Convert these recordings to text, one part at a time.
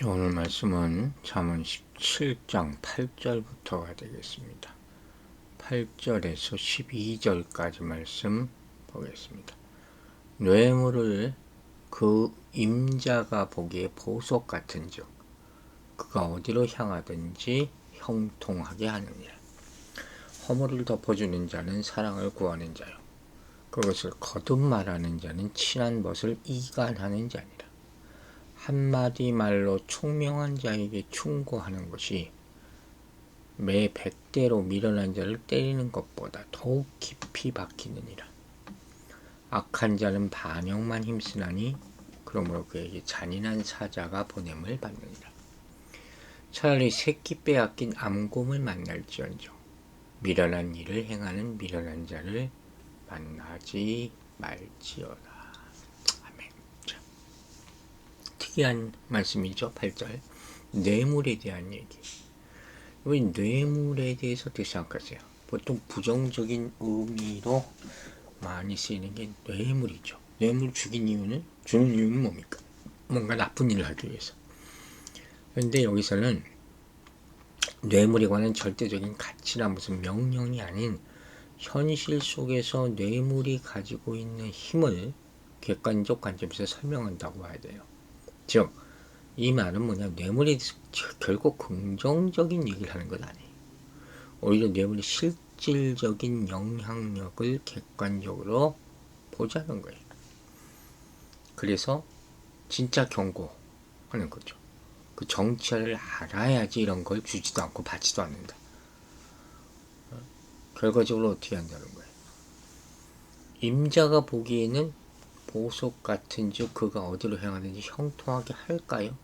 오늘 말씀은 잠언 17장 8절부터가 되겠습니다. 8절에서 12절까지 말씀 보겠습니다. 뇌물을 그 임자가 보기에 보석 같은즉 그가 어디로 향하든지 형통하게 하느니라. 허물을 덮어주는 자는 사랑을 구하는 자요 그것을 거듭 말하는 자는 친한 것을 이간하는 자니라. 한마디 말로 총명한 자에게 충고하는 것이 매 100대로 미련한 자를 때리는 것보다 더욱 깊이 박히느니라. 악한 자는 반역만 힘쓰나니 그러므로 그에게 잔인한 사자가 보냄을 받느니라. 차라리 새끼 빼앗긴 암곰을 만날지언정 미련한 일을 행하는 미련한 자를 만나지 말지어다. 특이한 말씀이죠. 8절 뇌물에 대한 얘기. 우리 뇌물에 대해서 어떻게 생각하세요? 보통 부정적인 의미로 많이 쓰이는 게 뇌물이죠. 뇌물 주는 이유는 뭡니까? 뭔가 나쁜 일을 하기 위해서. 그런데 여기서는 뇌물에 관한 절대적인 가치나 무슨 명령이 아닌 현실 속에서 뇌물이 가지고 있는 힘을 객관적 관점에서 설명한다고 봐야 돼요. 즉, 이 말은 뭐냐, 뇌물이 결코 긍정적인 얘기를 하는 건 아니에요. 오히려 뇌물의 실질적인 영향력을 객관적으로 보자는 거예요. 그래서 진짜 경고하는 거죠. 그 정체를 알아야지 이런 걸 주지도 않고 받지도 않는다. 결과적으로 어떻게 한다는 거예요? 임자가 보기에는 보석 같은즉 그가 어디로 향하든지 형통하게 할까요?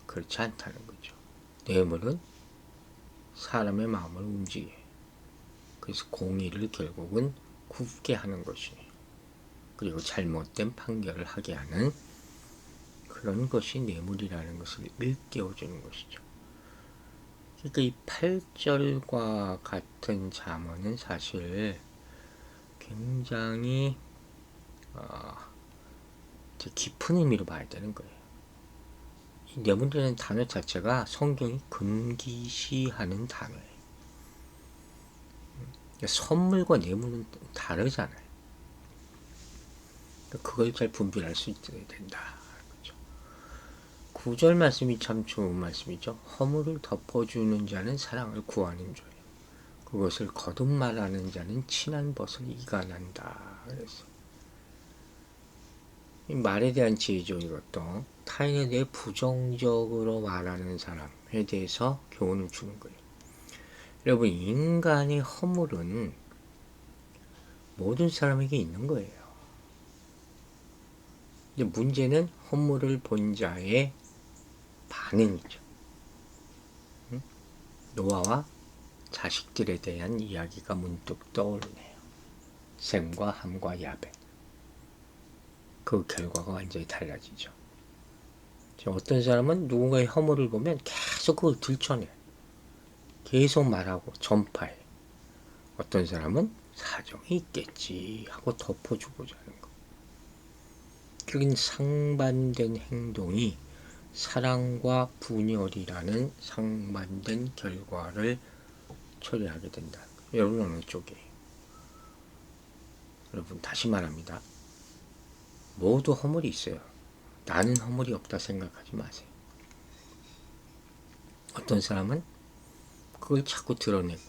그렇지 않다는 거죠. 뇌물은 사람의 마음을 움직여. 그래서 공의를 결국은 굽게 하는 것이, 그리고 잘못된 판결을 하게 하는 그런 것이 뇌물이라는 것을 일깨워주는 것이죠. 그러니까 이 8절과 같은 잠언은 사실 굉장히 깊은 의미로 봐야 되는 거예요. 이 뇌물이라는 단어 자체가 성경이 금기시하는 단어예요. 선물과 뇌물은 다르잖아요. 그걸 잘 분별할 수 있어야 된다. 그렇죠? 9절 말씀이 참 좋은 말씀이죠. 허물을 덮어주는 자는 사랑을 구하는 자예요. 그것을 거듭말하는 자는 친한 벗을 이간한다. 그래서 이 말에 대한 지혜죠. 이것도 타인에 대해 부정적으로 말하는 사람에 대해서 교훈을 주는 거예요. 여러분, 인간의 허물은 모든 사람에게 있는 거예요. 근데 문제는 허물을 본 자의 반응이죠. 노아와 자식들에 대한 이야기가 문득 떠오르네요. 셈과 함과 야벳. 그 결과가 완전히 달라지죠. 어떤 사람은 누군가의 허물을 보면 계속 그걸 들춰내. 계속 말하고 전파해. 어떤 사람은 사정이 있겠지 하고 덮어주고자 하는 거. 결국엔 상반된 행동이 사랑과 분열이라는 상반된 결과를 초래하게 된다. 여러분 어느 쪽이에요? 여러분 다시 말합니다. 모두 허물이 있어요. 나는 허물이 없다 생각하지 마세요. 어떤 사람은 그걸 자꾸 드러내고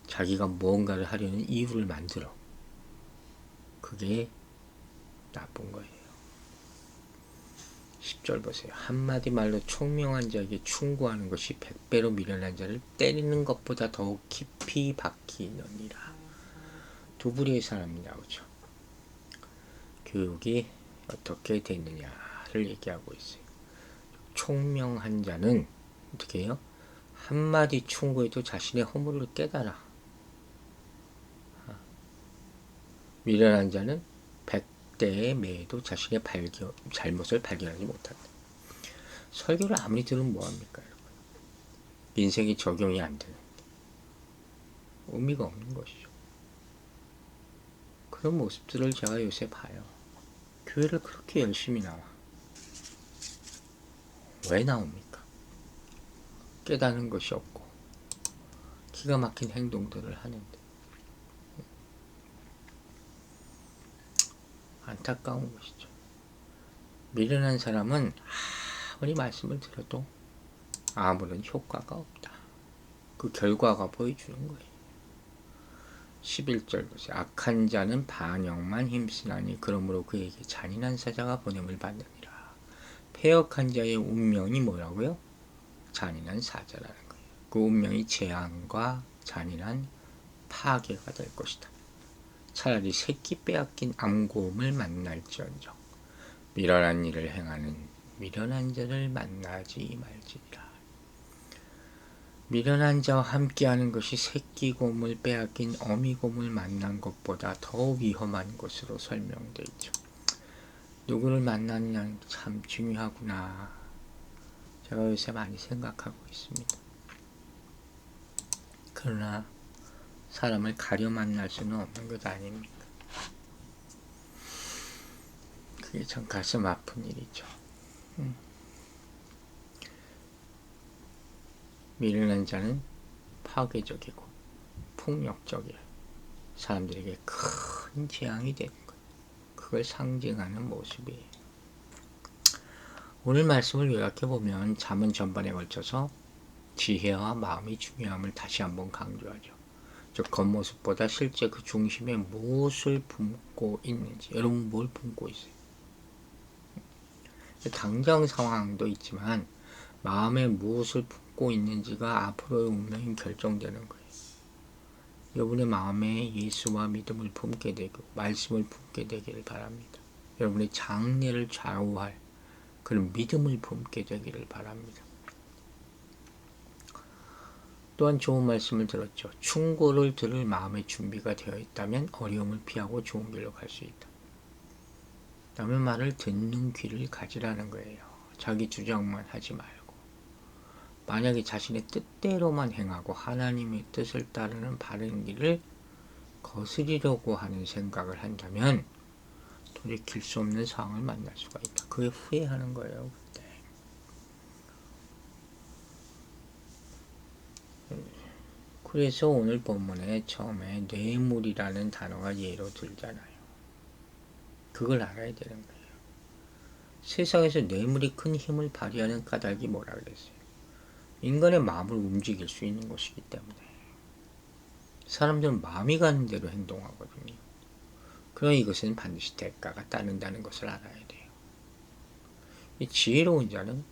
자기가 무언가를 하려는 이유를 만들어. 그게 나쁜 거예요. 10절 보세요. 한마디 말로 총명한 자에게 충고하는 것이 100배로 미련한 자를 때리는 것보다 더욱 깊이 박히느니라. 두 부류의 사람이 나오죠. 교육이 어떻게 되느냐를 얘기하고 있어요. 총명한 자는 어떻게 해요? 한마디 충고에도 자신의 허물을 깨달아. 미련한 자는 100대의 매에도 자신의 잘못을 발견하지 못한다. 설교를 아무리 들으면 뭐합니까? 인생이 적용이 안 되는 의미가 없는 것이죠. 그런 모습들을 제가 요새 봐요. 교회를 그렇게 열심히 나와. 왜 나옵니까? 깨닫는 것이 없고 기가 막힌 행동들을 하는데 안타까운 것이죠. 미련한 사람은 아무리 말씀을 들어도 아무런 효과가 없다. 그 결과가 보여주는 거예요. 11절 보세요. 악한 자는 반역만 힘쓰나니 그러므로 그에게 잔인한 사자가 보냄을 받느니라. 패역한 자의 운명이 뭐라고요? 잔인한 사자라는 거예요. 그 운명이 재앙과 잔인한 파괴가 될 것이다. 차라리 새끼 빼앗긴 암곰을 만날지언정 미련한 일을 행하는 미련한 자를 만나지 말지니라. 미련한 자와 함께하는 것이 새끼곰을 빼앗긴 어미곰을 만난 것보다 더 위험한 것으로 설명되어 있죠. 누구를 만나느냐는 참 중요하구나. 제가 요새 많이 생각하고 있습니다. 그러나 사람을 가려 만날 수는 없는 것 아닙니까? 그게 참 가슴 아픈 일이죠. 미련한 자는 파괴적이고 폭력적이에요. 사람들에게 큰 재앙이 되는 것. 그걸 상징하는 모습이에요. 오늘 말씀을 요약해보면 잠언 전반에 걸쳐서 지혜와 마음이 중요함을 다시 한번 강조하죠. 즉 겉모습보다 실제 그 중심에 무엇을 품고 있는지. 여러분 뭘 품고 있어요? 당장 상황도 있지만 마음에 무엇을 품고 있는지가 앞으로의 운명이 결정되는 거예요. 여러분의 마음에 예수와 믿음을 품게 되고 말씀을 품게 되기를 바랍니다. 여러분의 장래를 좌우할 그런 믿음을 품게 되기를 바랍니다. 또한 좋은 말씀을 들었죠. 충고를 들을 마음의 준비가 되어 있다면 어려움을 피하고 좋은 길로 갈 수 있다. 남의 말을 듣는 귀를 가지라는 거예요. 자기 주장만 하지 말고 만약에 자신의 뜻대로만 행하고 하나님의 뜻을 따르는 바른 길을 거스리려고 하는 생각을 한다면 돌이킬 수 없는 상황을 만날 수가 있다. 그게 후회하는 거예요. 그때. 그래서 오늘 본문에 처음에 뇌물이라는 단어가 예로 들잖아요. 그걸 알아야 되는 거예요. 세상에서 뇌물이 큰 힘을 발휘하는 까닭이 뭐라 그랬어요? 인간의 마음을 움직일 수 있는 것이기 때문에. 사람들은 마음이 가는 대로 행동하거든요. 그러나 이것은 반드시 대가가 따른다는 것을 알아야 돼요. 이 지혜로운 자는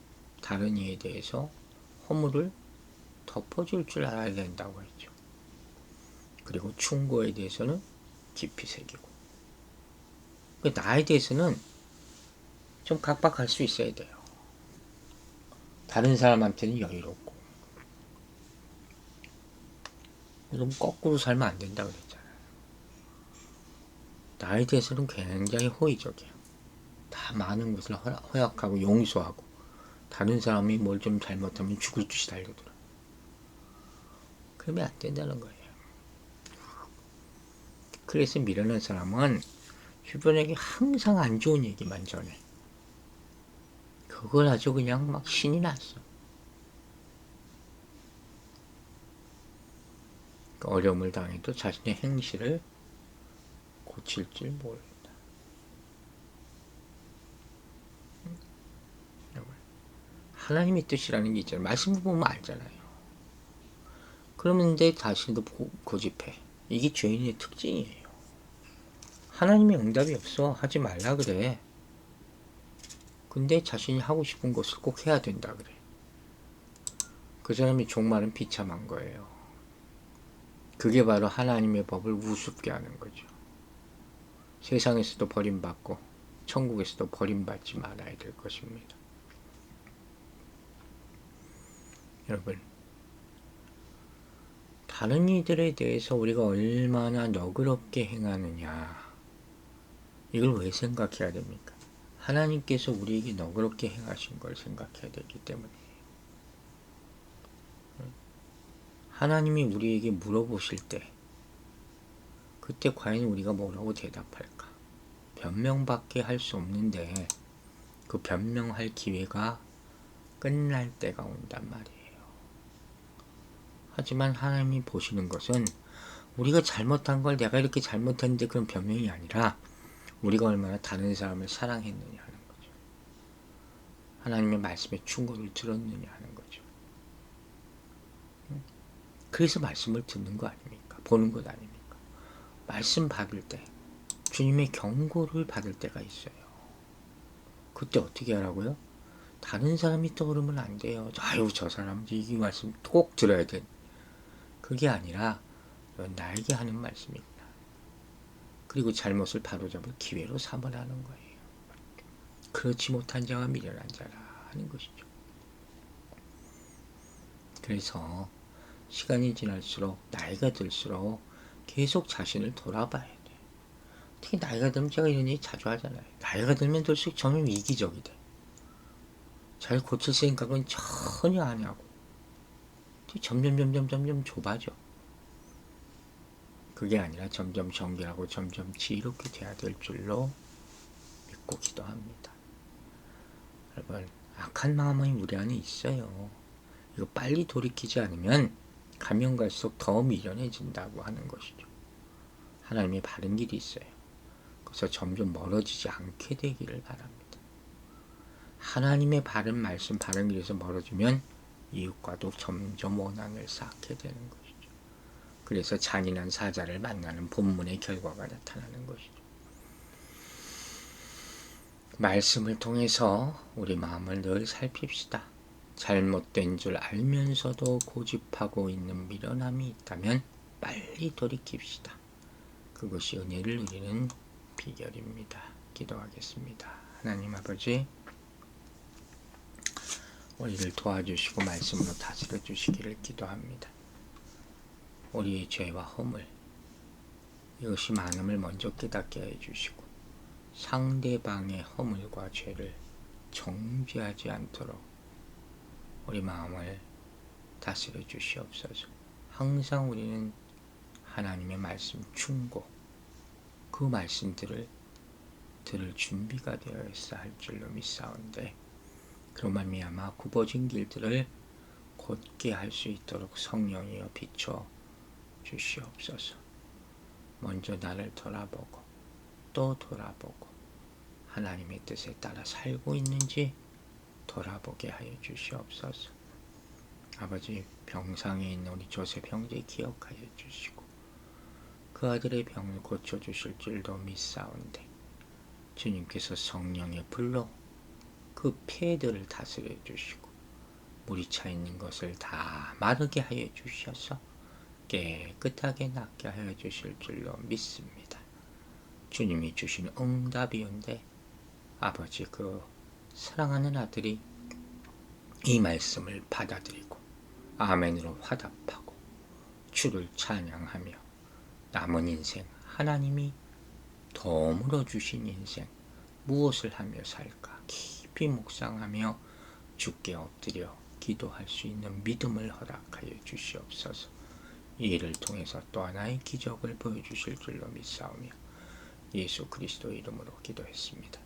다른 이에 대해서 허물을 덮어줄 줄 알아야 된다고 했죠. 그리고 충고에 대해서는 깊이 새기고 나에 대해서는 좀 각박할 수 있어야 돼요. 다른 사람한테는 여유롭고 너무 거꾸로 살면 안 된다고 그랬잖아요. 나에 대해서는 굉장히 호의적이에요. 다 많은 것을 허약하고 용서하고 다른 사람이 뭘 좀 잘못하면 죽을 듯이 달려들어. 그러면 안 된다는 거예요. 그래서 미련한 사람은 주변에게 항상 안 좋은 얘기만 전해. 그걸 아주 그냥 막 신이 났어. 어려움을 당해도 자신의 행실을 고칠 줄 모른다. 하나님의 뜻이라는 게 있잖아요. 말씀 보면 알잖아요. 그러는데 자신도 고집해. 이게 죄인의 특징이에요. 하나님의 응답이 없어. 하지 말라 그래. 근데 자신이 하고 싶은 것을 꼭 해야 된다 그래. 그 사람이 종말은 비참한 거예요. 그게 바로 하나님의 법을 우습게 하는 거죠. 세상에서도 버림받고 천국에서도 버림받지 말아야 될 것입니다. 여러분, 다른 이들에 대해서 우리가 얼마나 너그럽게 행하느냐, 이걸 왜 생각해야 됩니까? 하나님께서 우리에게 너그럽게 행하신 걸 생각해야 되기 때문에. 하나님이 우리에게 물어보실 때 그때 과연 우리가 뭐라고 대답할까? 변명밖에 할 수 없는데 그 변명할 기회가 끝날 때가 온단 말이에요. 하지만 하나님이 보시는 것은 우리가 잘못한 걸 내가 이렇게 잘못했는데 그런 변명이 아니라 우리가 얼마나 다른 사람을 사랑했느냐 하는 거죠. 하나님의 말씀에 충고를 들었느냐 하는 거죠. 그래서 말씀을 듣는 거 아닙니까? 보는 것 아닙니까? 말씀 받을 때 주님의 경고를 받을 때가 있어요. 그때 어떻게 하라고요? 다른 사람이 떠오르면 안 돼요. 아유 저 사람 이 말씀 꼭 들어야 돼. 그게 아니라 나에게 하는 말씀입니다. 그리고 잘못을 바로잡을 기회로 삼으라는 거예요. 그렇지 못한 자가 미련한 자라 하는 것이죠. 그래서 시간이 지날수록 나이가 들수록 계속 자신을 돌아봐야 돼. 특히 나이가 들면 제가 이런 얘기 자주 하잖아요. 나이가 들면 들수록 점점 이기적이 돼. 잘 고칠 생각은 전혀 안 하고 점점 좁아져. 그게 아니라 점점 정결하고 점점 지혜롭게 돼야 될 줄로 믿고 기도합니다. 여러분, 악한 마음이 우리 안에 있어요. 이거 빨리 돌이키지 않으면 가면 갈수록 더 미련해진다고 하는 것이죠. 하나님의 바른 길이 있어요. 그래서 점점 멀어지지 않게 되기를 바랍니다. 하나님의 바른 말씀, 바른 길에서 멀어지면 이웃과도 점점 원한을 쌓게 되는 것이죠. 그래서 잔인한 사자를 만나는 본문의 결과가 나타나는 것이죠. 말씀을 통해서 우리 마음을 늘 살핍시다. 잘못된 줄 알면서도 고집하고 있는 미련함이 있다면 빨리 돌이킵시다. 그것이 은혜를 누리는 비결입니다. 기도하겠습니다. 하나님 아버지, 우리를 도와주시고 말씀으로 다스려 주시기를 기도합니다. 우리의 죄와 허물, 이것이 많음을 먼저 깨닫게 해주시고 상대방의 허물과 죄를 정죄하지 않도록 우리 마음을 다스려 주시옵소서. 항상 우리는 하나님의 말씀 충고, 그 말씀들을 들을 준비가 되어 있어 할 줄로 믿사온데, 그로 말미암아 굽어진 길들을 곧게 할 수 있도록 성령이여 비춰 주시옵소서. 먼저 나를 돌아보고 또 돌아보고 하나님의 뜻에 따라 살고 있는지 돌아보게 하여 주시옵소서. 아버지, 병상에 있는 우리 조셉 형제 기억하여 주시고 그 아들의 병을 고쳐주실 줄도 믿사온데, 주님께서 성령의 불로 그 폐들을 다스려 주시고 물이 차 있는 것을 다 마르게 하여 주셔서 깨끗하게 낫게 하여 주실 줄로 믿습니다. 주님이 주신 응답이온데, 아버지, 그 사랑하는 아들이 이 말씀을 받아들이고 아멘으로 화답하고 주를 찬양하며 남은 인생, 하나님이 덤으로 주신 인생 무엇을 하며 살까 깊이 묵상하며 주께 엎드려 기도할 수 있는 믿음을 허락하여 주시옵소서. 이 일을 통해서 또 하나의 기적을 보여주실 줄로 믿사오며 예수 그리스도 이름으로 기도했습니다.